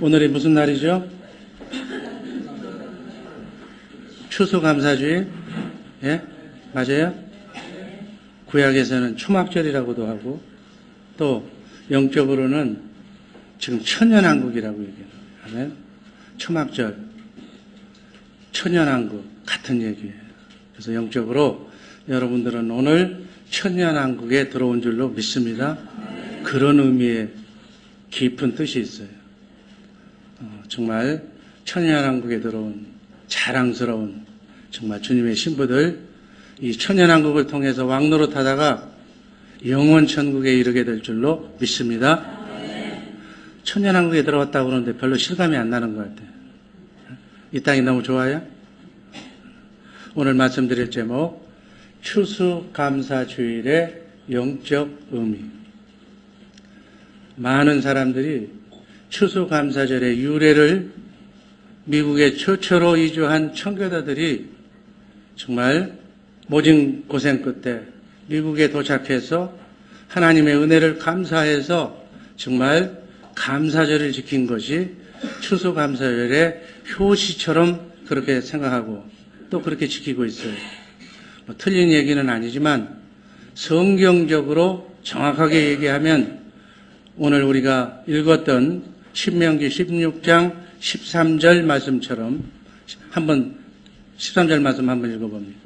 오늘이 무슨 날이죠? 추수감사주의? 예? 맞아요? 구약에서는 초막절이라고도 하고 또 영적으로는 지금 천년왕국이라고 얘기해요. 초막절, 천년왕국 같은 얘기예요. 그래서 영적으로 여러분들은 오늘 천년왕국에 들어온 줄로 믿습니다. 그런 의미의 깊은 뜻이 있어요. 정말 천년왕국에 들어온 자랑스러운 정말 주님의 신부들, 이 천년왕국을 통해서 왕노릇하다가 영원 천국에 이르게 될 줄로 믿습니다. 천년왕국에 들어왔다고 그러는데 별로 실감이 안 나는 것 같아요. 이 땅이 너무 좋아요? 오늘 말씀드릴 제목, 추수감사주일의 영적 의미. 많은 사람들이 추수감사절의 유래를 미국에 최초로 이주한 청교도들이 정말 모진 고생 끝에 미국에 도착해서 하나님의 은혜를 감사해서 정말 감사절을 지킨 것이 추수감사절의 효시처럼 그렇게 생각하고 또 그렇게 지키고 있어요. 틀린 얘기는 아니지만 성경적으로 정확하게 얘기하면 오늘 우리가 읽었던 신명기 16장 13절 말씀처럼 13절 말씀 한번 읽어봅니다.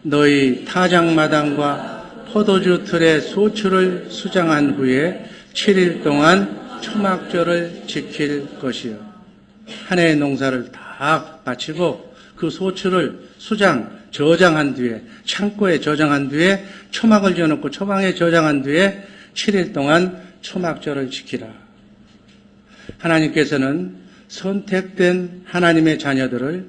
너희 타작마당과 포도주 틀의 소출을 수장한 후에 7일 동안 초막절을 지킬 것이요. 한 해의 농사를 다 마치고 그 소출을 저장한 뒤에 창고에 저장한 뒤에 초막을 지어놓고 초방에 저장한 뒤에 7일 동안 초막절을 지키라. 하나님께서는 선택된 하나님의 자녀들을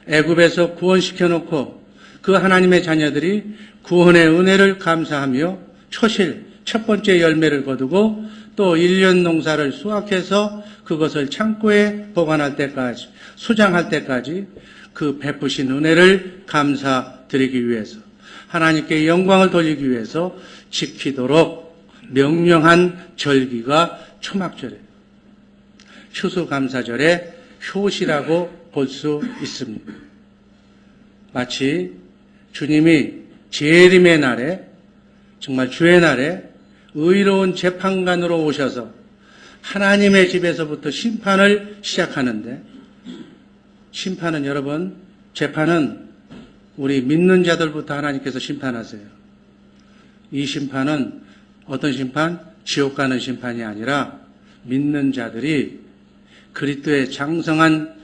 애굽에서 구원시켜 놓고 그 하나님의 자녀들이 구원의 은혜를 감사하며 초실 첫 번째 열매를 거두고 또 1년 농사를 수확해서 그것을 창고에 보관할 때까지 수장할 때까지 그 베푸신 은혜를 감사드리기 위해서 하나님께 영광을 돌리기 위해서 지키도록 명령한 절기가 초막절이에요. 추수감사절의 효시라고 볼 수 있습니다. 마치 주님이 재림의 날에 정말 주의 날에 의로운 재판관으로 오셔서 하나님의 집에서부터 심판을 시작하는데 심판은 여러분 재판은 우리 믿는 자들부터 하나님께서 심판하세요. 이 심판은 어떤 심판? 지옥 가는 심판이 아니라 믿는 자들이 그리스도의 장성한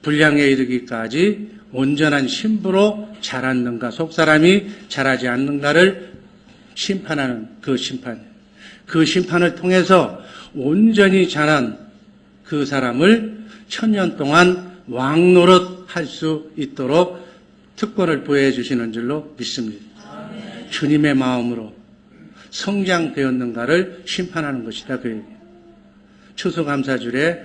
분량에 이르기까지 온전한 신부로 자랐는가 속사람이 자라지 않는가를 심판하는 그 심판. 그 심판을 통해서 온전히 자란 그 사람을 천년 동안 왕노릇 할 수 있도록 특권을 부여해 주시는 줄로 믿습니다. 주님의 마음으로 성장되었는가를 심판하는 것이다. 그 얘기예요. 추수감사주일의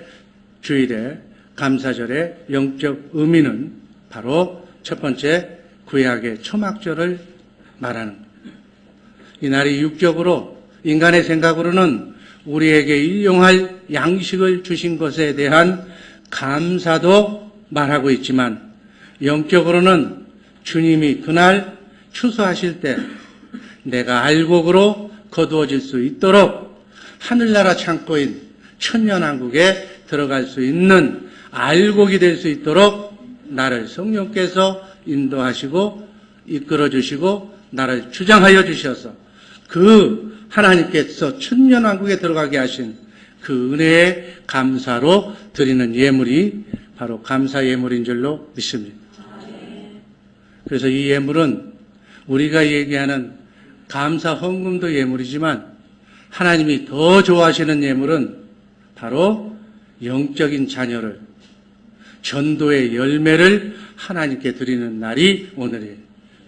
감사절의 영적 의미는 바로 첫 번째 구약의 초막절을 말하는 겁니다. 이 날이 육적으로 인간의 생각으로는 우리에게 일용할 양식을 주신 것에 대한 감사도 말하고 있지만 영적으로는 주님이 그날 추수하실 때 내가 알곡으로 거두어질 수 있도록 하늘나라 창고인 천년왕국에 들어갈 수 있는 알곡이 될 수 있도록 나를 성령께서 인도하시고 이끌어주시고 나를 주장하여 주셔서 그 하나님께서 천년왕국에 들어가게 하신 그 은혜의 감사로 드리는 예물이 바로 감사 예물인 줄로 믿습니다. 그래서 이 예물은 우리가 얘기하는 감사 헌금도 예물이지만 하나님이 더 좋아하시는 예물은 바로 영적인 자녀를 전도의 열매를 하나님께 드리는 날이 오늘이에요.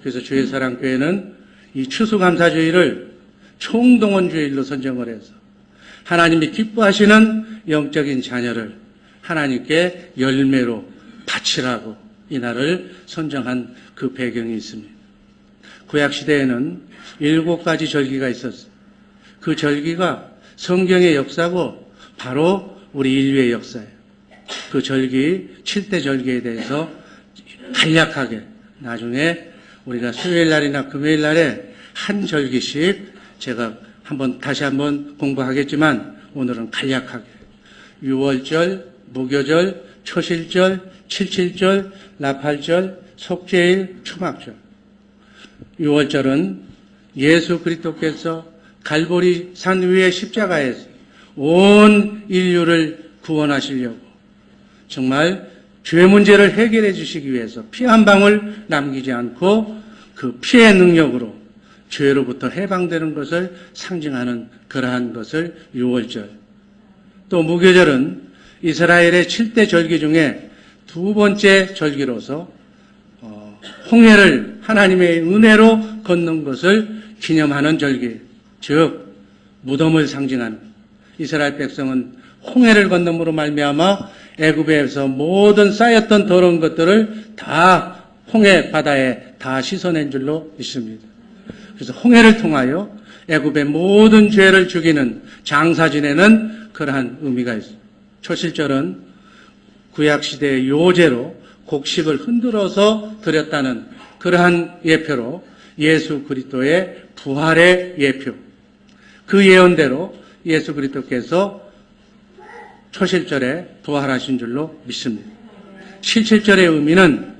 그래서 주의 사랑교회는 이 추수감사주일을 총동원주일로 선정을 해서 하나님이 기뻐하시는 영적인 자녀를 하나님께 열매로 바치라고 이 날을 선정한 그 배경이 있습니다. 구약시대에는 7가지 절기가 있었어요. 그 절기가 성경의 역사고 바로 우리 인류의 역사예요. 그 절기, 7대 절기에 대해서 간략하게 나중에 우리가 수요일 날이나 금요일 날에 한 절기씩 제가 다시 한번 공부하겠지만 오늘은 간략하게 유월절, 무교절, 초실절, 칠칠절, 나팔절, 속죄일, 초막절. 유월절은 예수 그리스도께서 갈보리 산 위의 십자가에서 온 인류를 구원하시려고 정말 죄 문제를 해결해 주시기 위해서 피 한 방울 남기지 않고 그 피의 능력으로 죄로부터 해방되는 것을 상징하는 그러한 것을 유월절. 또 무교절은 이스라엘의 7대 절기 중에 두 번째 절기로서 홍해를 하나님의 은혜로 건넌 것을 기념하는 절기, 즉 무덤을 상징하는 이스라엘 백성은 홍해를 건넌으로 말미암아 애굽에서 모든 쌓였던 더러운 것들을 다 홍해 바다에 다 씻어낸 줄로 믿습니다. 그래서 홍해를 통하여 애굽의 모든 죄를 죽이는 장사 지내는 그러한 의미가 있습니다. 초실절은 구약시대의 요제로 곡식을 흔들어서 드렸다는 그러한 예표로 예수 그리스도의 부활의 예표. 그 예언대로 예수 그리스도께서 초실절에 부활하신 줄로 믿습니다. 칠칠절의 의미는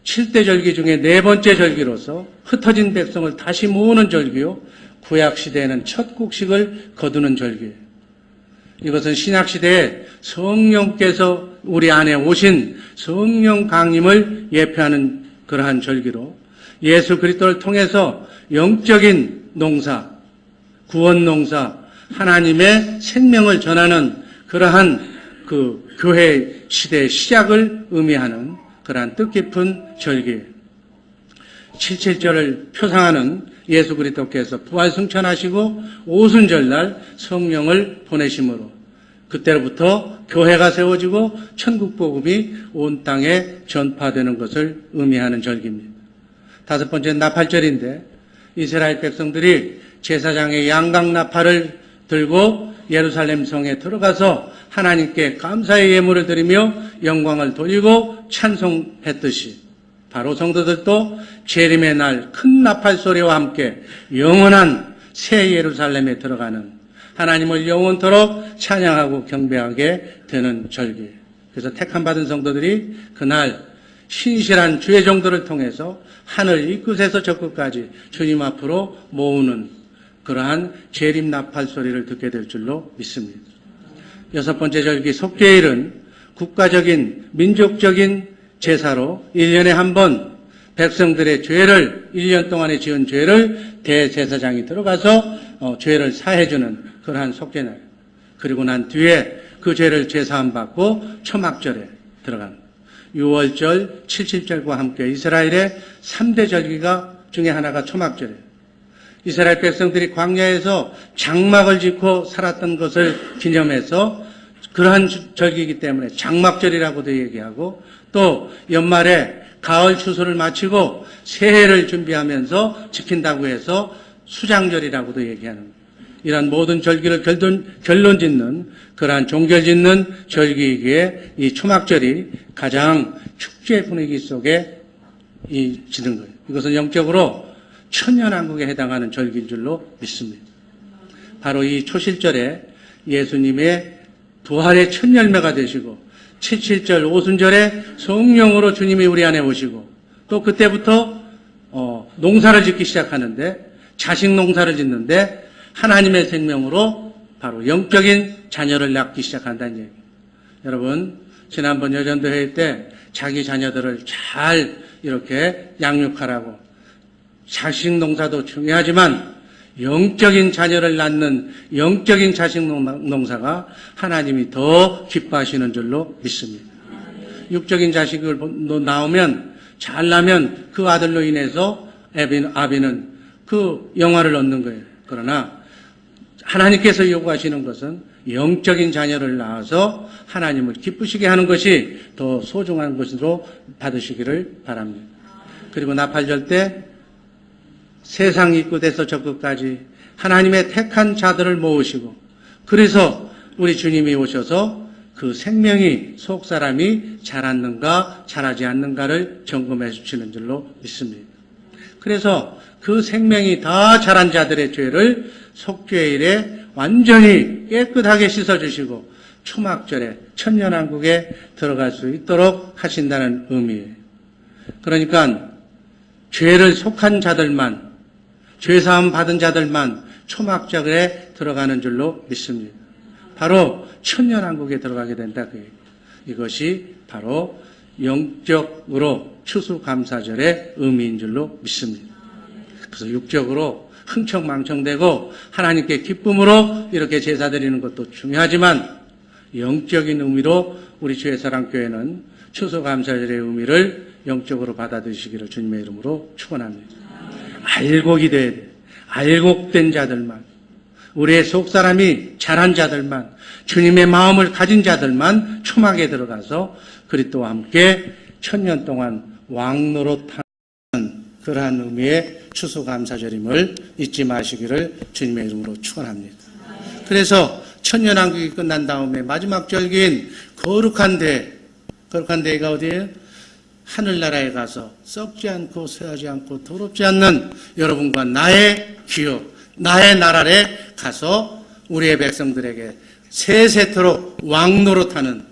7대 절기 중에 네 번째 절기로서 흩어진 백성을 다시 모으는 절기요. 구약시대에는 첫 곡식을 거두는 절기예요. 이것은 신약시대에 성령께서 우리 안에 오신 성령 강림을 예표하는 그러한 절기로 예수 그리스도를 통해서 영적인 농사, 구원 농사, 하나님의 생명을 전하는 그러한 그 교회 시대의 시작을 의미하는 그러한 뜻깊은 절기예요. 칠칠절을 표상하는 예수 그리스도께서 부활 승천하시고 오순절날 성령을 보내심으로 그때로부터 교회가 세워지고 천국 복음이 온 땅에 전파되는 것을 의미하는 절기입니다. 다섯 번째는 나팔절인데 이스라엘 백성들이 제사장의 양각 나팔을 들고 예루살렘 성에 들어가서 하나님께 감사의 예물을 드리며 영광을 돌리고 찬송했듯이 바로 성도들도 재림의 날 큰 나팔 소리와 함께 영원한 새 예루살렘에 들어가는 하나님을 영원토록 찬양하고 경배하게 되는 절기. 그래서 택함 받은 성도들이 그날 신실한 주의 종들을 통해서 하늘 이 끝에서 저 끝까지 주님 앞으로 모으는 그러한 재림 나팔 소리를 듣게 될 줄로 믿습니다. 여섯 번째 절기 속죄일은 국가적인 민족적인 제사로 1년에 한 번 백성들의 죄를 1년 동안에 지은 죄를 대제사장이 들어가서 죄를 사해주는 그러한 속죄날. 그리고 난 뒤에 그 죄를 제사함 받고 초막절에 들어가는 6월절, 77절과 함께 이스라엘의 3대 절기가 중에 하나가 초막절이에요. 이스라엘 백성들이 광야에서 장막을 짓고 살았던 것을 기념해서 그러한 절기이기 때문에 장막절이라고도 얘기하고 또 연말에 가을 추수를 마치고 새해를 준비하면서 지킨다고 해서 수장절이라고도 얘기하는 거예요. 이러한 모든 절기를 결론 짓는 그러한 종결 짓는 절기이기에 이 초막절이 가장 축제 분위기 속에 지는 거예요. 이것은 영적으로 천년왕국에 해당하는 절기인 줄로 믿습니다. 바로 이 초실절에 예수님의 부활의 첫 열매가 되시고 77절 오순절에 성령으로 주님이 우리 안에 오시고 또 그때부터 농사를 짓기 시작하는데 자식 농사를 짓는데 하나님의 생명으로 바로 영적인 자녀를 낳기 시작한다는 얘기예요. 여러분 지난번 여전도 회의 때 자기 자녀들을 잘 이렇게 양육하라고 자식 농사도 중요하지만 영적인 자녀를 낳는 영적인 자식 농사가 하나님이 더 기뻐하시는 줄로 믿습니다. 육적인 자식을 나오면 잘 나면 그 아들로 인해서 아비는 그 영화를 얻는 거예요. 그러나 하나님께서 요구하시는 것은 영적인 자녀를 낳아서 하나님을 기쁘시게 하는 것이 더 소중한 것으로 받으시기를 바랍니다. 그리고 나팔절 때 세상 이 끝에서 저 끝까지 하나님의 택한 자들을 모으시고 그래서 우리 주님이 오셔서 그 생명이 속 사람이 자랐는가 자라지 않는가를 점검해 주시는 줄로 믿습니다. 그래서 그 생명이 다 자란 자들의 죄를 속죄일에 완전히 깨끗하게 씻어주시고 초막절에 천년왕국에 들어갈 수 있도록 하신다는 의미예요. 그러니까 죄를 속한 자들만, 죄사함 받은 자들만 초막절에 들어가는 줄로 믿습니다. 바로 천년왕국에 들어가게 된다 그 얘기예요. 이것이 바로 영적으로 추수감사절의 의미인 줄로 믿습니다. 그래서 육적으로 흥청망청되고 하나님께 기쁨으로 이렇게 제사 드리는 것도 중요하지만 영적인 의미로 우리 주의사랑교회는 추수감사절의 의미를 영적으로 받아들이시기를 주님의 이름으로 축원합니다. 알곡이 돼야 돼. 알곡된 자들만, 우리의 속사람이 자란 자들만, 주님의 마음을 가진 자들만 초막에 들어가서 그리스도와 함께 천년 동안 왕노릇하는 그러한 의미의 추수감사절임을 잊지 마시기를 주님의 이름으로 축원합니다. 그래서 천년왕국이 끝난 다음에 마지막 절기인 거룩한 데가 어디예요? 하늘나라에 가서 썩지 않고 쇠하지 않고 더럽지 않는 여러분과 나의 기업, 나의 나라에 가서 우리의 백성들에게 세세토록 왕노릇하는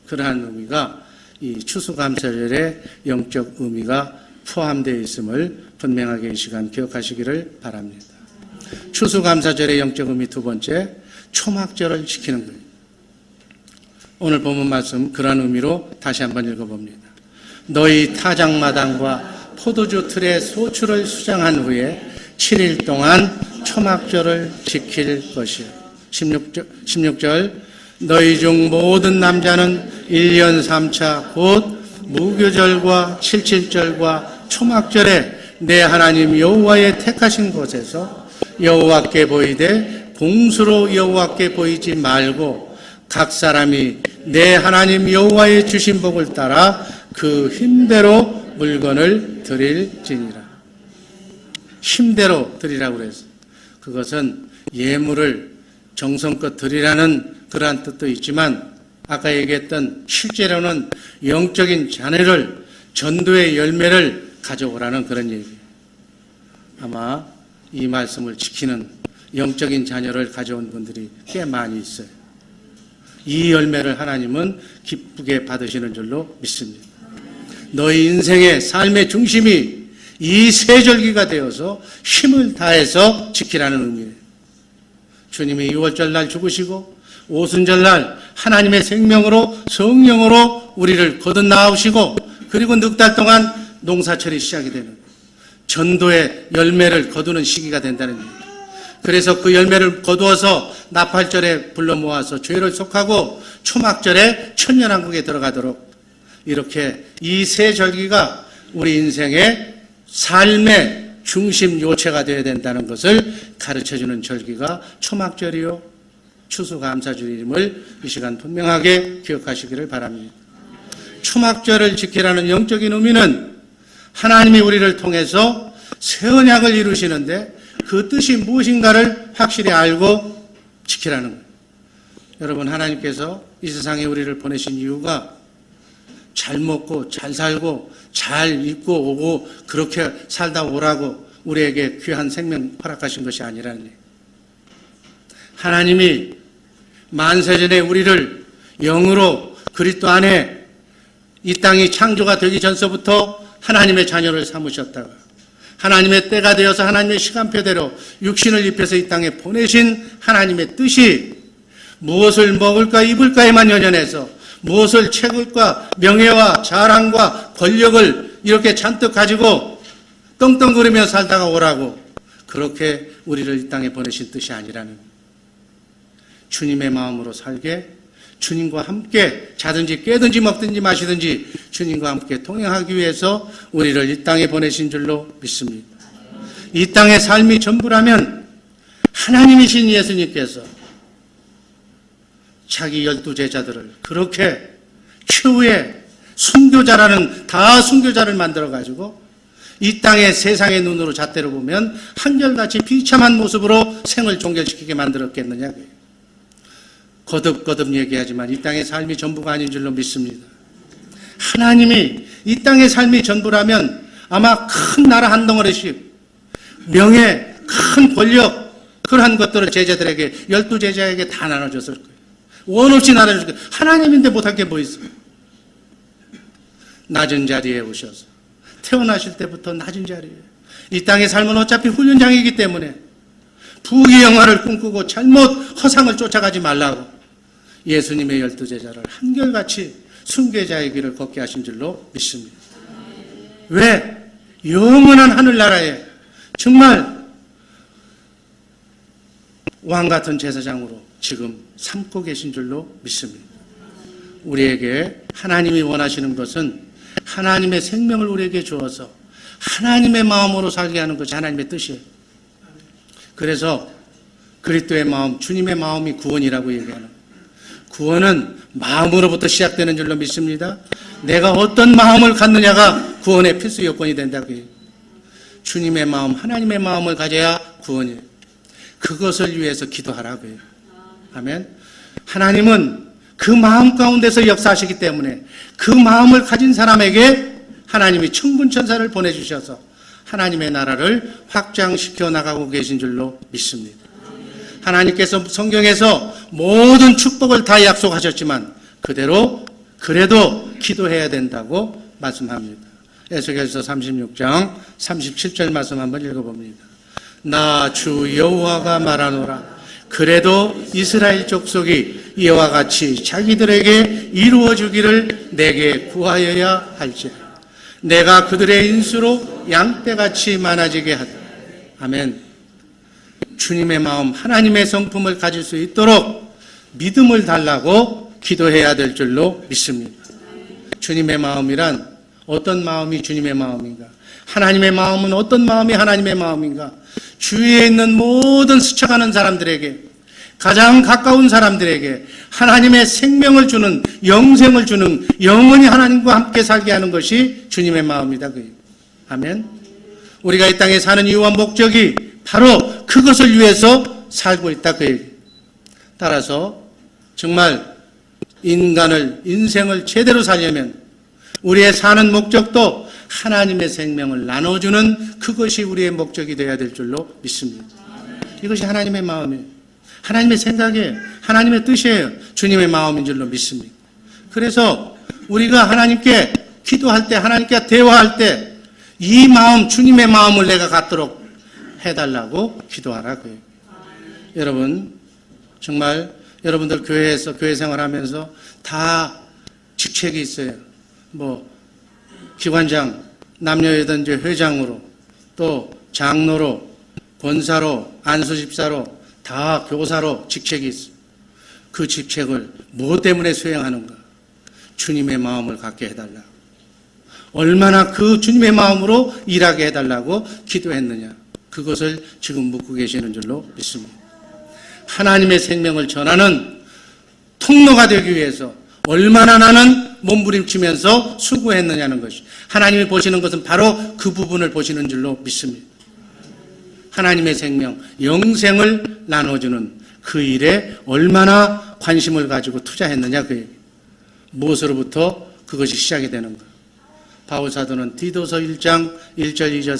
그러한 의미가 이 추수감사절의 영적 의미가 포함되어 있음을 분명하게 이 시간 기억하시기를 바랍니다. 추수감사절의 영적 의미 두 번째, 초막절을 지키는 거예요. 오늘 본문 말씀 그러한 의미로 다시 한번 읽어봅니다. 너희 타작마당과 포도주 틀에 소출을 수장한 후에 7일 동안 초막절을 지킬 것이요. 16절 너희 중 모든 남자는 1년 3차 곧 무교절과 77절과 초막절에 내 하나님 여호와의 택하신 곳에서 여호와께 보이되 공수로 여호와께 보이지 말고 각 사람이 내 하나님 여호와의 주신 복을 따라 그 힘대로 물건을 드릴지니라. 힘대로 드리라고 그랬어요. 그것은 예물을 정성껏 드리라는 그러한 뜻도 있지만 아까 얘기했던 실제로는 영적인 자녀를, 전도의 열매를 가져오라는 그런 얘기예요. 아마 이 말씀을 지키는 영적인 자녀를 가져온 분들이 꽤 많이 있어요. 이 열매를 하나님은 기쁘게 받으시는 줄로 믿습니다. 너희 인생의 삶의 중심이 이 세 절기가 되어서 힘을 다해서 지키라는 의미예요. 주님이 6월절 날 죽으시고 오순절 날 하나님의 생명으로 성령으로 우리를 거듭나오시고 그리고 넉 달 동안 농사철이 시작이 되는 전도의 열매를 거두는 시기가 된다는 얘기예요. 그래서 그 열매를 거두어서 나팔절에 불러 모아서 죄를 속하고 초막절에 천년왕국에 들어가도록 이렇게 이 세 절기가 우리 인생의 삶의 중심 요체가 되어야 된다는 것을 가르쳐주는 절기가 초막절이요 추수감사절임을 이 시간 분명하게 기억하시기를 바랍니다. 초막절을 지키라는 영적인 의미는 하나님이 우리를 통해서 새 언약을 이루시는데 그 뜻이 무엇인가를 확실히 알고 지키라는 거예요. 여러분, 하나님께서 이 세상에 우리를 보내신 이유가 잘 먹고 잘 살고 잘 입고 오고 그렇게 살다 오라고 우리에게 귀한 생명 허락하신 것이 아니라는 얘기예요. 하나님이 만세전에 우리를 영으로 그리스도 안에 이 땅이 창조가 되기 전서부터 하나님의 자녀를 삼으셨다가 하나님의 때가 되어서 하나님의 시간표대로 육신을 입혀서 이 땅에 보내신 하나님의 뜻이 무엇을 먹을까 입을까에만 연연해서 무엇을 채굴까 명예와 자랑과 권력을 이렇게 잔뜩 가지고 떵떵거리며 살다가 오라고 그렇게 우리를 이 땅에 보내신 뜻이 아니라는 주님의 마음으로 살게 주님과 함께 자든지 깨든지 먹든지 마시든지 주님과 함께 동행하기 위해서 우리를 이 땅에 보내신 줄로 믿습니다. 이 땅의 삶이 전부라면 하나님이신 예수님께서 자기 12제자들을 그렇게 최후의 순교자라는 다 순교자를 만들어가지고 이 땅의 세상의 눈으로 잣대로 보면 한결같이 비참한 모습으로 생을 종결시키게 만들었겠느냐. 거듭거듭 얘기하지만 이 땅의 삶이 전부가 아닌 줄로 믿습니다. 하나님이 이 땅의 삶이 전부라면 아마 큰 나라 한 덩어리씩 명예, 큰 권력, 그러한 것들을 제자들에게, 12제자에게 다 나눠줬을 거예요. 원 없이 나눠줬을 거예요. 하나님인데 못할 게 뭐 있어요? 낮은 자리에 오셔서 태어나실 때부터 낮은 자리에, 이 땅의 삶은 어차피 훈련장이기 때문에 부귀 영화를 꿈꾸고 잘못 허상을 쫓아가지 말라고 예수님의 12제자를 한결같이 순교자의 길을 걷게 하신 줄로 믿습니다. 왜? 영원한 하늘나라에 정말 왕같은 제사장으로 지금 삼고 계신 줄로 믿습니다. 우리에게 하나님이 원하시는 것은 하나님의 생명을 우리에게 주어서 하나님의 마음으로 살게 하는 것이 하나님의 뜻이에요. 그래서 그리스도의 마음, 주님의 마음이 구원이라고 얘기하는, 구원은 마음으로부터 시작되는 줄로 믿습니다. 내가 어떤 마음을 갖느냐가 구원의 필수 요건이 된다고 해요. 주님의 마음, 하나님의 마음을 가져야 구원이에요. 그것을 위해서 기도하라고 해요. 아멘. 하나님은 그 마음 가운데서 역사하시기 때문에 그 마음을 가진 사람에게 하나님이 천군천사를 보내주셔서 하나님의 나라를 확장시켜 나가고 계신 줄로 믿습니다. 하나님께서 성경에서 모든 축복을 다 약속하셨지만 그래도 기도해야 된다고 말씀합니다. 에스겔서 36장 37절 말씀 한번 읽어봅니다. 나 주 여호와가 말하노라. 그래도 이스라엘 족속이 이와 같이 자기들에게 이루어주기를 내게 구하여야 할지라. 내가 그들의 인수로 양떼같이 많아지게 하다. 아멘. 주님의 마음, 하나님의 성품을 가질 수 있도록 믿음을 달라고 기도해야 될 줄로 믿습니다. 주님의 마음이란 어떤 마음이 주님의 마음인가? 하나님의 마음은 어떤 마음이 하나님의 마음인가? 주위에 있는 모든 스쳐가는 사람들에게, 가장 가까운 사람들에게 하나님의 생명을 주는, 영생을 주는, 영원히 하나님과 함께 살게 하는 것이 주님의 마음이다. 아멘. 우리가 이 땅에 사는 이유와 목적이 바로 그것을 위해서 살고 있다. 따라서 정말 인생을 제대로 살려면 우리의 사는 목적도 하나님의 생명을 나눠주는 그것이 우리의 목적이 되어야 될 줄로 믿습니다. 이것이 하나님의 마음이에요. 하나님의 생각이에요. 하나님의 뜻이에요. 주님의 마음인 줄로 믿습니다. 그래서 우리가 하나님께 기도할 때, 하나님께 대화할 때 이 마음, 주님의 마음을 내가 갖도록 해달라고 기도하라고요. 여러분, 정말 여러분들 교회에서 교회 생활하면서 다 직책이 있어요. 기관장, 남녀회든지 회장으로, 또 장로로, 권사로, 안수집사로, 다 교사로 직책이 있어요. 그 직책을 뭐 때문에 수행하는가? 주님의 마음을 갖게 해달라. 얼마나 그 주님의 마음으로 일하게 해달라고 기도했느냐? 그것을 지금 묻고 계시는 줄로 믿습니다. 하나님의 생명을 전하는 통로가 되기 위해서 얼마나 나는 몸부림치면서 수고했느냐는 것이, 하나님이 보시는 것은 바로 그 부분을 보시는 줄로 믿습니다. 하나님의 생명, 영생을 나눠주는 그 일에 얼마나 관심을 가지고 투자했느냐, 그 얘기. 무엇으로부터 그것이 시작이 되는가? 바울사도는 디도서 1장 1절, 2절,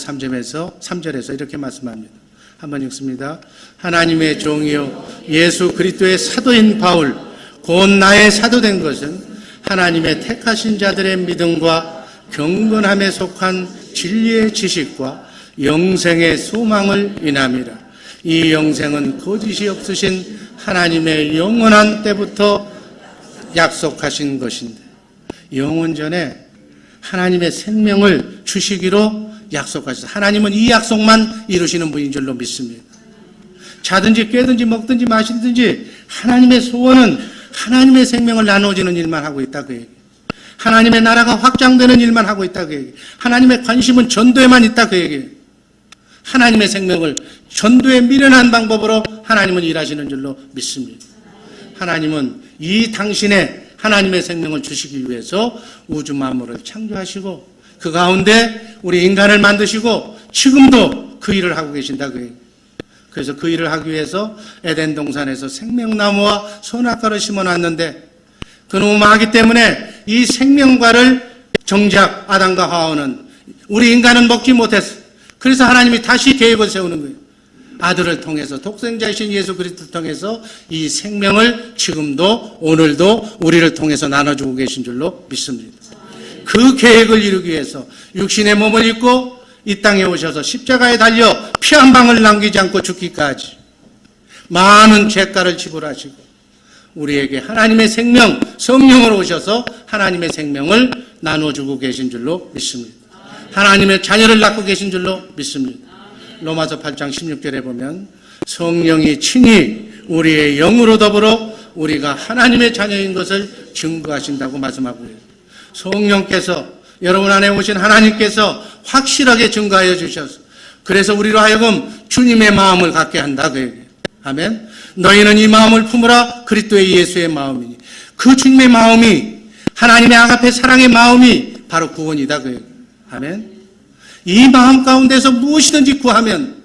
3절에서 이렇게 말씀합니다. 한번 읽습니다. 하나님의 종이요 예수 그리스도의 사도인 바울, 곧 나의 사도된 것은 하나님의 택하신 자들의 믿음과 경건함에 속한 진리의 지식과 영생의 소망을 인함이라. 이 영생은 거짓이 없으신 하나님의 영원한 때부터 약속하신 것인데, 영원 전에 하나님의 생명을 주시기로 약속하셨어요. 하나님은 이 약속만 이루시는 분인 줄로 믿습니다. 자든지 깨든지 먹든지 마시든지 하나님의 소원은 하나님의 생명을 나눠주는 일만 하고 있다, 그 얘기. 하나님의 나라가 확장되는 일만 하고 있다, 그 얘기. 하나님의 관심은 전도에만 있다, 그 얘기. 하나님의 생명을 전도에 미련한 방법으로 하나님은 일하시는 줄로 믿습니다. 하나님은 이 당신의 하나님의 생명을 주시기 위해서 우주 만물을 창조하시고 그 가운데 우리 인간을 만드시고 지금도 그 일을 하고 계신다, 그 얘기. 그래서 그 일을 하기 위해서 에덴 동산에서 생명나무와 선악과를 심어놨는데 그놈의 마귀 때문에 이 생명과를 정작 아담과 하와는 우리 인간은 먹지 못했어. 그래서 하나님이 다시 계획을 세우는 거예요. 아들을 통해서 독생자이신 예수 그리스도를 통해서 이 생명을 지금도 오늘도 우리를 통해서 나눠주고 계신 줄로 믿습니다. 그 계획을 이루기 위해서 육신의 몸을 입고 이 땅에 오셔서 십자가에 달려 피 한 방울 남기지 않고 죽기까지 많은 죄가를 지불하시고 우리에게 하나님의 생명, 성령으로 오셔서 하나님의 생명을 나눠주고 계신 줄로 믿습니다. 하나님의 자녀를 낳고 계신 줄로 믿습니다. 로마서 8장 16절에 보면 성령이 친히 우리의 영으로 더불어 우리가 하나님의 자녀인 것을 증거하신다고 말씀하고요. 성령께서 여러분 안에 오신 하나님께서 확실하게 증거하여 주셔서 그래서 우리로 하여금 주님의 마음을 갖게 한다 그 얘기예요. 아멘. 너희는 이 마음을 품으라 그리스도의 예수의 마음이니 그 주님의 마음이 하나님의 아가페 사랑의 마음이 바로 구원이다 그 얘기예요. 아멘. 이 마음 가운데서 무엇이든지 구하면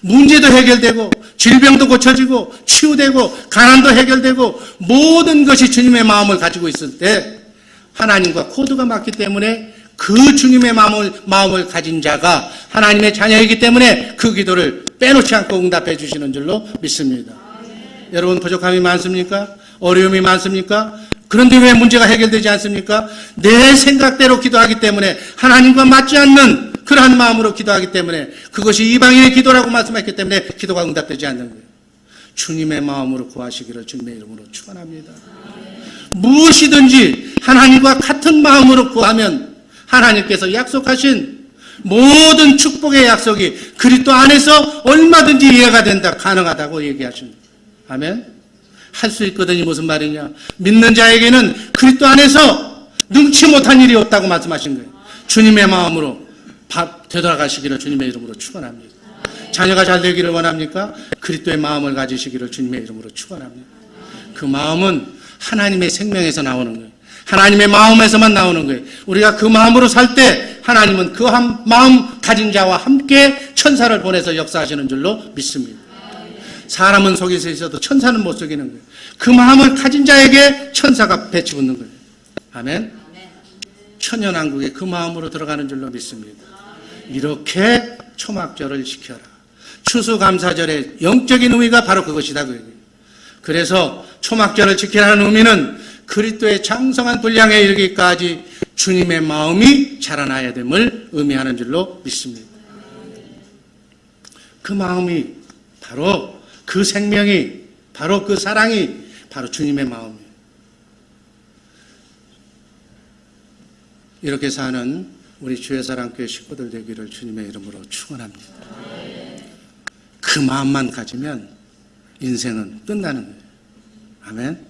문제도 해결되고 질병도 고쳐지고 치유되고 가난도 해결되고 모든 것이 주님의 마음을 가지고 있을 때 하나님과 코드가 맞기 때문에 그 주님의 마음을 가진 자가 하나님의 자녀이기 때문에 그 기도를 빼놓지 않고 응답해 주시는 줄로 믿습니다. 여러분 부족함이 많습니까? 어려움이 많습니까? 그런데 왜 문제가 해결되지 않습니까? 내 생각대로 기도하기 때문에 하나님과 맞지 않는 그러한 마음으로 기도하기 때문에 그것이 이방인의 기도라고 말씀했기 때문에 기도가 응답되지 않는 거예요. 주님의 마음으로 구하시기를 주님의 이름으로 축원합니다. 무엇이든지 하나님과 같은 마음으로 구하면 하나님께서 약속하신 모든 축복의 약속이 그리스도 안에서 얼마든지 이해가 된다, 가능하다고 얘기하십니다. 아멘. 할 수 있거든요. 무슨 말이냐? 믿는 자에게는 그리스도 안에서 능치 못한 일이 없다고 말씀하신 거예요. 주님의 마음으로 되돌아가시기를 주님의 이름으로 축원합니다. 자녀가 잘 되기를 원합니까? 그리스도의 마음을 가지시기를 주님의 이름으로 축원합니다. 그 마음은 하나님의 생명에서 나오는 거예요. 하나님의 마음에서만 나오는 거예요. 우리가 그 마음으로 살 때 하나님은 그 마음 가진 자와 함께 천사를 보내서 역사하시는 줄로 믿습니다. 사람은 속일 수 있어도 천사는 못 속이는 거예요. 그 마음을 가진 자에게 천사가 배치 붙는 거예요. 아멘. 천연왕국에 그 마음으로 들어가는 줄로 믿습니다. 이렇게 초막절을 지켜라. 추수감사절의 영적인 의미가 바로 그것이다. 그래서 초막절을 지키라는 의미는 그리스도의 장성한 분량에 이르기까지 주님의 마음이 자라나야 됨을 의미하는 줄로 믿습니다. 그 마음이 바로 그 생명이 바로 그 사랑이 바로 주님의 마음이에요. 이렇게 사는 우리 주의 사랑교회 식구들 되기를 주님의 이름으로 축원합니다. 그 마음만 가지면 인생은 끝나는 거예요. 아멘.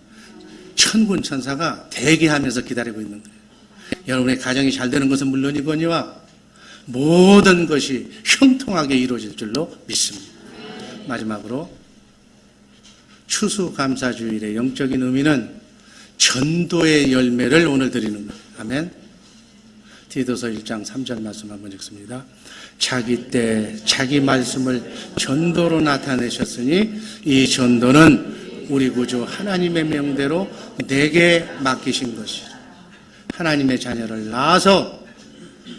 천군 천사가 대기하면서 기다리고 있는 거예요. 여러분의 가정이 잘 되는 것은 물론이거니와 모든 것이 형통하게 이루어질 줄로 믿습니다. 마지막으로 추수감사주일의 영적인 의미는 전도의 열매를 오늘 드리는 거예요. 아멘. 디도서 1장 3절 말씀 한번 읽습니다. 자기 때 자기 말씀을 전도로 나타내셨으니 이 전도는 우리 구주 하나님의 명대로 내게 맡기신 것이라. 하나님의 자녀를 낳아서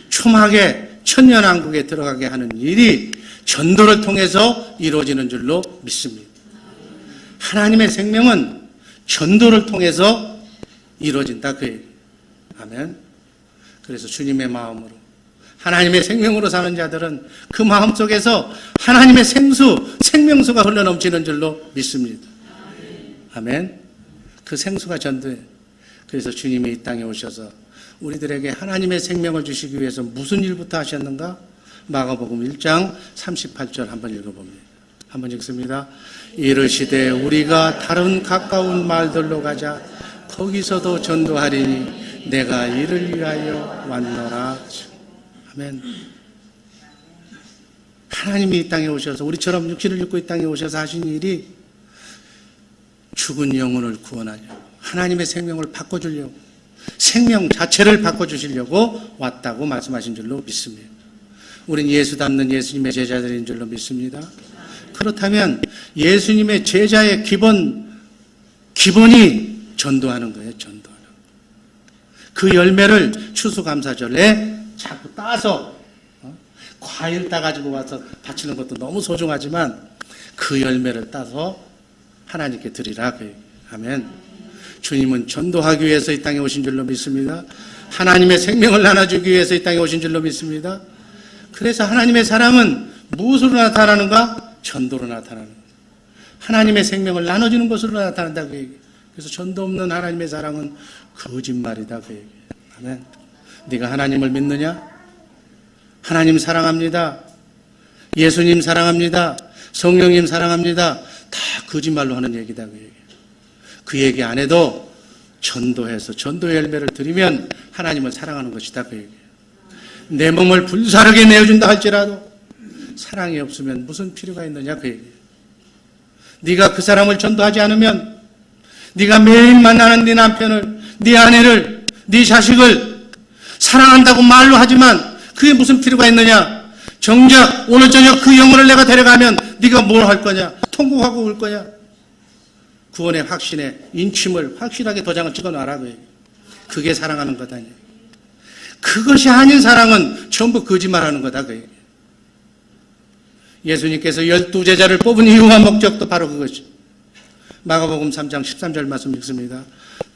초막에 천년왕국에 들어가게 하는 일이 전도를 통해서 이루어지는 줄로 믿습니다. 하나님의 생명은 전도를 통해서 이루어진다 그 얘기예요. 아멘. 그래서 주님의 마음으로 하나님의 생명으로 사는 자들은 그 마음 속에서 하나님의 생명수가 흘러넘치는 줄로 믿습니다. 아멘. 그 생수가 전도예요. 그래서 주님이 이 땅에 오셔서 우리들에게 하나님의 생명을 주시기 위해서 무슨 일부터 하셨는가? 마가복음 1장 38절 한번 읽어봅니다. 한번 읽습니다. 이르시되 우리가 다른 가까운 마을들로 가자. 거기서도 전도하리니 내가 이를 위하여 왔노라. 아멘. 하나님이 이 땅에 오셔서 우리처럼 육신을 입고 이 땅에 오셔서 하신 일이 죽은 영혼을 구원하려고 하나님의 생명을 바꿔주려고 생명 자체를 바꿔주시려고 왔다고 말씀하신 줄로 믿습니다. 우린 예수 닮는 예수님의 제자들인 줄로 믿습니다. 그렇다면 예수님의 제자의 기본이 전도하는 거예요. 전도하는 거. 그 열매를 추수감사절에 자꾸 따서 과일 따가지고 와서 바치는 것도 너무 소중하지만 그 열매를 따서 하나님께 드리라. 아멘. 주님은 전도하기 위해서 이 땅에 오신 줄로 믿습니다. 하나님의 생명을 나눠주기 위해서 이 땅에 오신 줄로 믿습니다. 그래서 하나님의 사랑은 무엇으로 나타나는가? 전도로 나타나는 거예요. 하나님의 생명을 나눠주는 것으로 나타난다 그 얘기예요. 그래서 전도 없는 하나님의 사랑은 거짓말이다 그 얘기예요. 아멘. 네가 하나님을 믿느냐? 하나님 사랑합니다. 예수님 사랑합니다. 성령님 사랑합니다. 다 거짓말로 하는 얘기다 그 얘기예요. 그 얘기 안 해도 전도해서 전도의 열매를 드리면 하나님을 사랑하는 것이다 그 얘기예요. 내 몸을 불사르게 내어준다 할지라도 사랑이 없으면 무슨 필요가 있느냐 그 얘기예요. 네가 그 사람을 전도하지 않으면 네가 매일 만나는 네 남편을, 네 아내를, 네 자식을 사랑한다고 말로 하지만 그게 무슨 필요가 있느냐? 정작 오늘 저녁 그 영혼을 내가 데려가면 네가 뭘 할 거냐? 통곡하고 울 거냐? 구원의 확신에 인침을 확실하게 도장을 찍어놔라 그 얘기예요. 그게 사랑하는 거다. 그것이 아닌 사랑은 전부 거짓말하는 거다 그 얘기예요. 예수님께서 12제자를 뽑은 이유와 목적도 바로 그것이. 마가복음 3장 13절 말씀 읽습니다.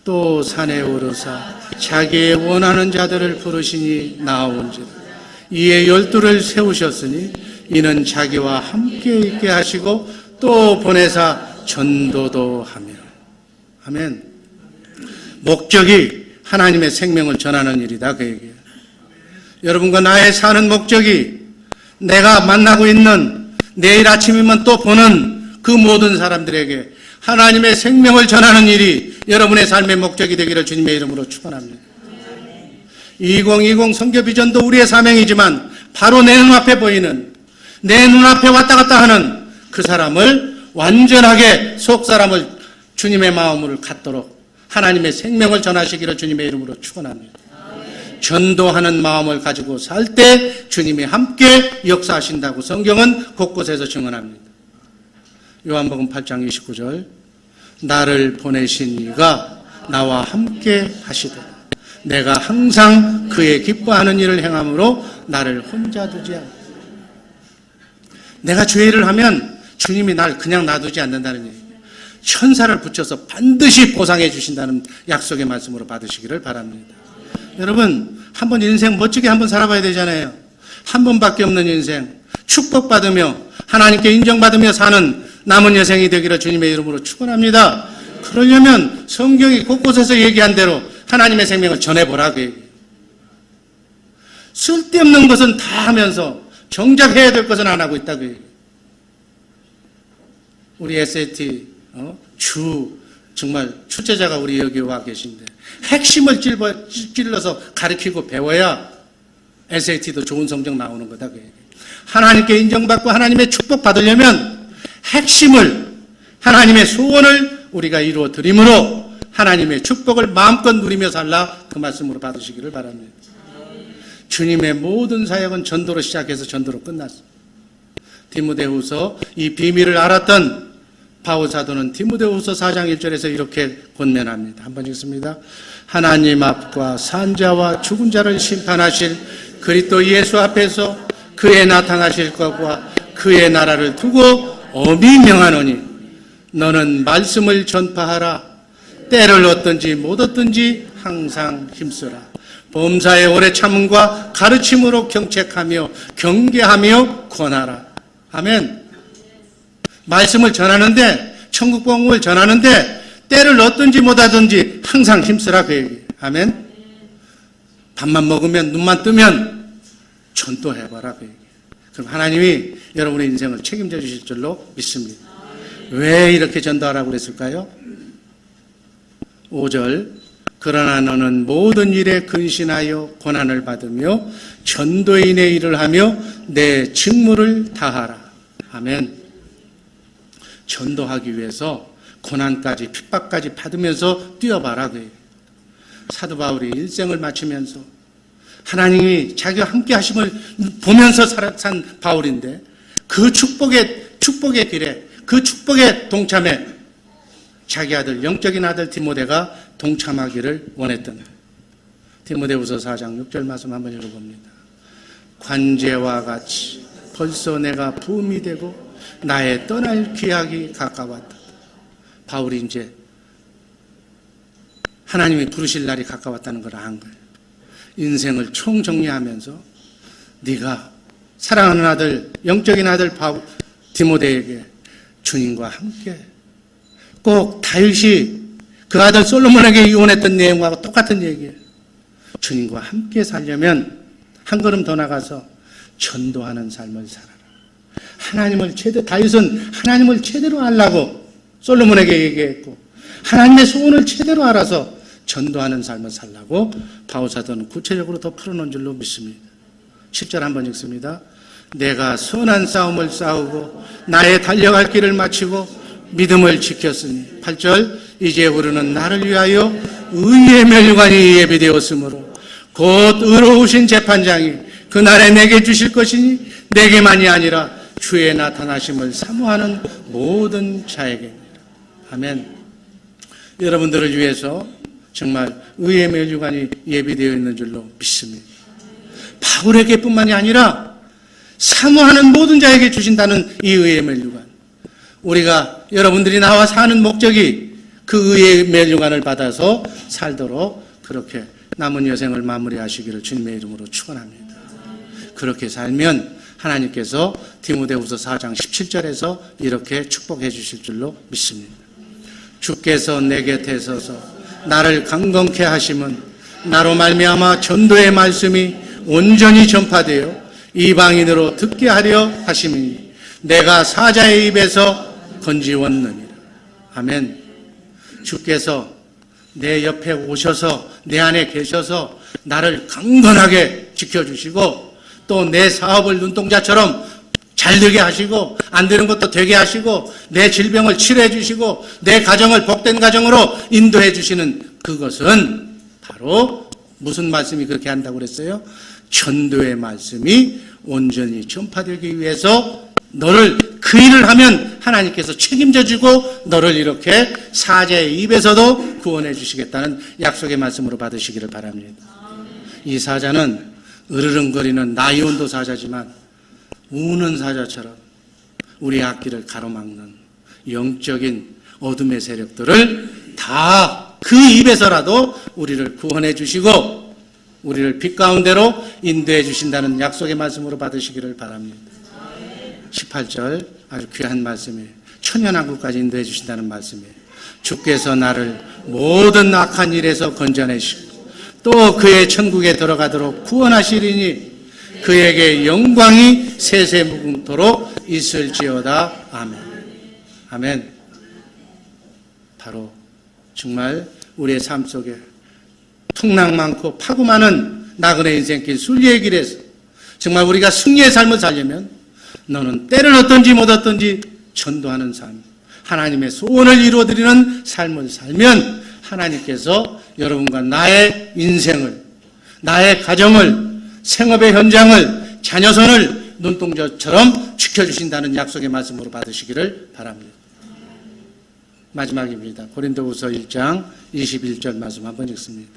또 산에 오르사 자기의 원하는 자들을 부르시니 나아온지라. 이에 12를 세우셨으니 이는 자기와 함께 있게 하시고 또 보내사 전도도 하며. 아멘. 목적이 하나님의 생명을 전하는 일이다 그 얘기예요. 여러분과 나의 사는 목적이 내가 만나고 있는 내일 아침이면 또 보는 그 모든 사람들에게 하나님의 생명을 전하는 일이 여러분의 삶의 목적이 되기를 주님의 이름으로 축원합니다. 2020 선교 비전도 우리의 사명이지만 바로 내 눈앞에 보이는, 내 눈앞에 왔다 갔다 하는 그 사람을 완전하게 속 사람을 주님의 마음을 갖도록 하나님의 생명을 전하시기를 주님의 이름으로 축원합니다. 전도하는 마음을 가지고 살 때 주님이 함께 역사하신다고 성경은 곳곳에서 증언합니다. 요한복음 8장 29절 나를 보내신 이가 나와 함께 하시도다. 내가 항상 그의 기뻐하는 일을 행함으로 나를 혼자 두지 않아. 내가 죄를 하면 주님이 날 그냥 놔두지 않는다는 얘기예요. 천사를 붙여서 반드시 보상해 주신다는 약속의 말씀으로 받으시기를 바랍니다. 여러분, 한번 인생 멋지게 한번 살아봐야 되잖아요. 한 번밖에 없는 인생, 축복받으며 하나님께 인정받으며 사는 남은 여생이 되기를 주님의 이름으로 축원합니다. 그러려면 성경이 곳곳에서 얘기한 대로 하나님의 생명을 전해보라고 얘기해요. 쓸데없는 것은 다 하면서 정작 해야 될 것은 안 하고 있다고 얘기해요. 우리 SAT 정말 출제자가 우리 여기 와 계신데 핵심을 찔러서 가르치고 배워야 SAT도 좋은 성적 나오는 거다. 하나님께 인정받고 하나님의 축복 받으려면 핵심을, 하나님의 소원을 우리가 이루어 드림으로 하나님의 축복을 마음껏 누리며 살라 그 말씀으로 받으시기를 바랍니다. 주님의 모든 사역은 전도로 시작해서 전도로 끝났습니다. 디모데후서 이 비밀을 알았던 바울 사도는 디모데후서 4장 1절에서 이렇게 권면합니다. 한번 읽습니다. 하나님 앞과 산자와 죽은 자를 심판하실 그리스도 예수 앞에서 그의 나타나실 것과 그의 나라를 두고 엄히 명하노니 너는 말씀을 전파하라. 때를 얻든지 못 얻든지 항상 힘쓰라. 범사의 오래 참음과 가르침으로 경책하며 경계하며 권하라. 아멘. 말씀을 전하는데, 천국 복음을 전하는데 때를 얻든지 못 얻든지 항상 힘쓰라 그 얘기. 아멘. 밥만 먹으면 눈만 뜨면 전도해봐라 그 얘기. 그럼 하나님이 여러분의 인생을 책임져 주실 줄로 믿습니다. 왜 이렇게 전도하라고 그랬을까요? 5절 그러나 너는 모든 일에 근신하여 고난을 받으며 전도인의 일을 하며 내 직무를 다하라. 아멘. 전도하기 위해서 고난까지 핍박까지 받으면서 뛰어봐라. 사도 바울이 일생을 마치면서 하나님이 자기와 함께 하심을 보면서 산 바울인데 그 축복의 축복의 길에 그 축복에 동참해 자기 아들, 영적인 아들 디모데가 동참하기를 원했던 디모데후서 4장 6절 말씀 한번 읽어봅니다. 관제와 같이 벌써 내가 부음이 되고 나의 떠날 귀학이 가까웠다. 바울이 이제 하나님이 부르실 날이 가까웠다는 걸 안 거예요. 인생을 총정리하면서 네가 사랑하는 아들, 영적인 아들 디모데에게 주님과 함께 꼭 다윗이 그 아들 솔로몬에게 이혼했던 내용과 똑같은 얘기예요. 주님과 함께 살려면 한 걸음 더 나가서 전도하는 삶을 살아라. 다윗은 하나님을 제대로 알라고 솔로몬에게 얘기했고 하나님의 소원을 제대로 알아서 전도하는 삶을 살라고 바울사도는 구체적으로 더 풀어놓은 줄로 믿습니다. 10절 한번 읽습니다. 내가 선한 싸움을 싸우고 나의 달려갈 길을 마치고 믿음을 지켰으니 8절 이제 우리는 나를 위하여 의의 멸류관이 예비되었으므로 곧 의로우신 재판장이 그날에 내게 주실 것이니 내게만이 아니라 주의 나타나심을 사모하는 모든 자에게입니다. 아멘. 여러분들을 위해서 정말 의의 멸류관이 예비되어 있는 줄로 믿습니다. 바울에게 뿐만이 아니라 사모하는 모든 자에게 주신다는 이 의의 멸류관. 우리가 여러분들이 나와 사는 목적이 그 의의 멸류관을 받아서 살도록 그렇게 남은 여생을 마무리하시기를 주님의 이름으로 축원합니다. 그렇게 살면 하나님께서 디모데후서 4장 17절에서 이렇게 축복해 주실 줄로 믿습니다. 주께서 내 곁에 서서 나를 강건케 하심은 나로 말미암아 전도의 말씀이 온전히 전파되어 이방인으로 듣게 하려 하심이니 내가 사자의 입에서 건지웠느니라. 아멘. 주께서 내 옆에 오셔서 내 안에 계셔서 나를 강건하게 지켜주시고 또 내 사업을 눈동자처럼 잘 되게 하시고 안 되는 것도 되게 하시고 내 질병을 치료해 주시고 내 가정을 복된 가정으로 인도해 주시는 그것은 바로 무슨 말씀이 그렇게 한다고 그랬어요? 전도의 말씀이 온전히 전파되기 위해서 너를 그 일을 하면 하나님께서 책임져 주고 너를 이렇게 사자의 입에서도 구원해 주시겠다는 약속의 말씀으로 받으시기를 바랍니다. 이 사자는 으르렁거리는 나이온도 사자지만 우는 사자처럼 우리 앞길을 가로막는 영적인 어둠의 세력들을 다 그 입에서라도 우리를 구원해 주시고 우리를 빛 가운데로 인도해 주신다는 약속의 말씀으로 받으시기를 바랍니다. 18절 아주 귀한 말씀이에요. 천년왕국까지 인도해 주신다는 말씀이에요. 주께서 나를 모든 악한 일에서 건져내시고 또 그의 천국에 들어가도록 구원하시리니 그에게 영광이 세세무궁토록 있을지어다. 아멘. 아멘. 바로 정말 우리의 삶 속에 풍랑 많고 파고 많은 나그네 인생길 순리의 길에서 정말 우리가 승리의 삶을 살려면 너는 때를 얻든지 못 얻든지 전도하는 삶, 하나님의 소원을 이루어드리는 삶을 살면 하나님께서 여러분과 나의 인생을, 나의 가정을, 생업의 현장을, 자녀선을 눈동자처럼 지켜주신다는 약속의 말씀으로 받으시기를 바랍니다. 마지막입니다. 고린도후서 1장 21절 말씀 한번 읽습니다.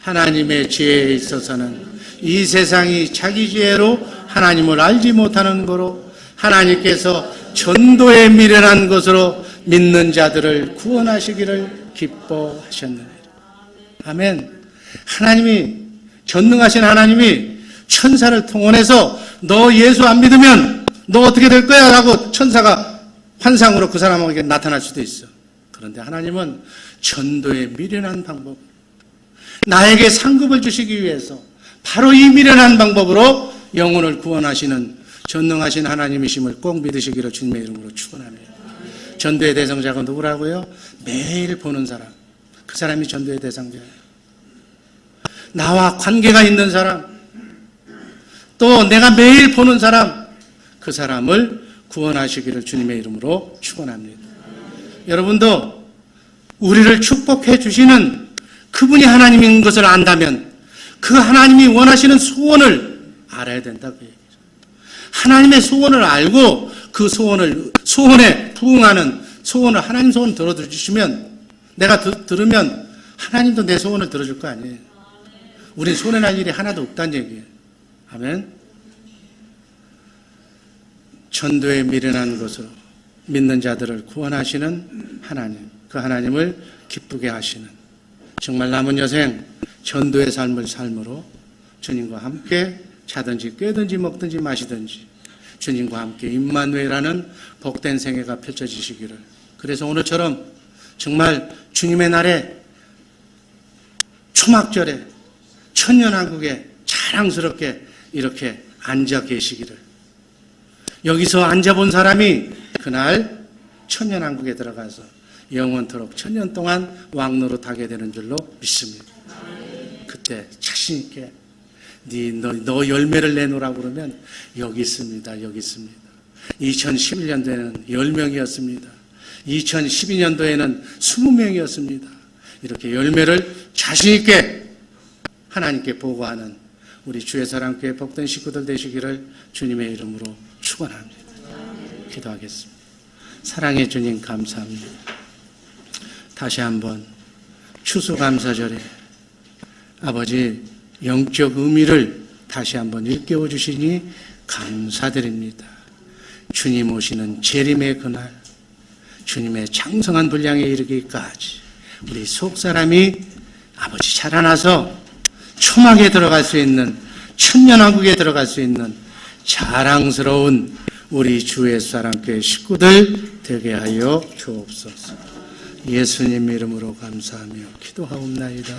하나님의 지혜에 있어서는 이 세상이 자기 지혜로 하나님을 알지 못하는 거로 하나님께서 전도에 미련한 것으로 믿는 자들을 구원하시기를 기뻐하셨느니라. 아멘. 하나님이, 전능하신 하나님이 천사를 통원해서 너 예수 안 믿으면 너 어떻게 될 거야? 라고 천사가 환상으로 그 사람에게 나타날 수도 있어. 그런데 하나님은 전도에 미련한 방법, 나에게 상급을 주시기 위해서 바로 이 미련한 방법으로 영혼을 구원하시는 전능하신 하나님이심을 꼭 믿으시기를 주님의 이름으로 축원합니다. 전도의 대상자가 누구라고요? 매일 보는 사람, 그 사람이 전도의 대상자예요. 나와 관계가 있는 사람, 또 내가 매일 보는 사람, 그 사람을 구원하시기를 주님의 이름으로 축원합니다. 여러분도 우리를 축복해 주시는 그분이 하나님인 것을 안다면 그 하나님이 원하시는 소원을 알아야 된다고 얘기죠. 하나님의 소원을 알고 그 소원에 부응하는 소원을 하나님 소원 들어주시면 내가 들으면 하나님도 내 소원을 들어줄 거 아니에요. 우린 손해날 일이 하나도 없다는 얘기예요. 아멘. 전도에 미련한 것으로 믿는 자들을 구원하시는 하나님, 그 하나님을 기쁘게 하시는 정말 남은 여생 전도의 삶을 삶으로 주님과 함께 자든지 꿰든지 먹든지 마시든지 주님과 함께 임마누엘이라는 복된 생애가 펼쳐지시기를. 그래서 오늘처럼 정말 주님의 날에 초막절에 천년왕국에 자랑스럽게 이렇게 앉아 계시기를. 여기서 앉아본 사람이 그날 천년왕국에 들어가서 영원토록 천년 동안 왕노릇하게 되는 줄로 믿습니다. 그때 자신 있게 너 열매를 내놓으라고 그러면 여기 있습니다. 여기 있습니다. 2011년도에는 10명이었습니다. 2012년도에는 20명이었습니다. 이렇게 열매를 자신 있게 하나님께 보고하는 우리 주의 사랑교회 복된 식구들 되시기를 주님의 이름으로 축원합니다. 기도하겠습니다. 사랑의 주님 감사합니다. 다시 한번 추수감사절에 아버지 영적 의미를 다시 한번 일깨워 주시니 감사드립니다. 주님 오시는 재림의 그날, 주님의 장성한 분량에 이르기까지 우리 속사람이 아버지 자라나서 초막에 들어갈 수 있는, 천년왕국에 들어갈 수 있는 자랑스러운 우리 주의 사랑교회 식구들 되게 하여 주옵소서. 예수님 이름으로 감사하며 기도하옵나이다.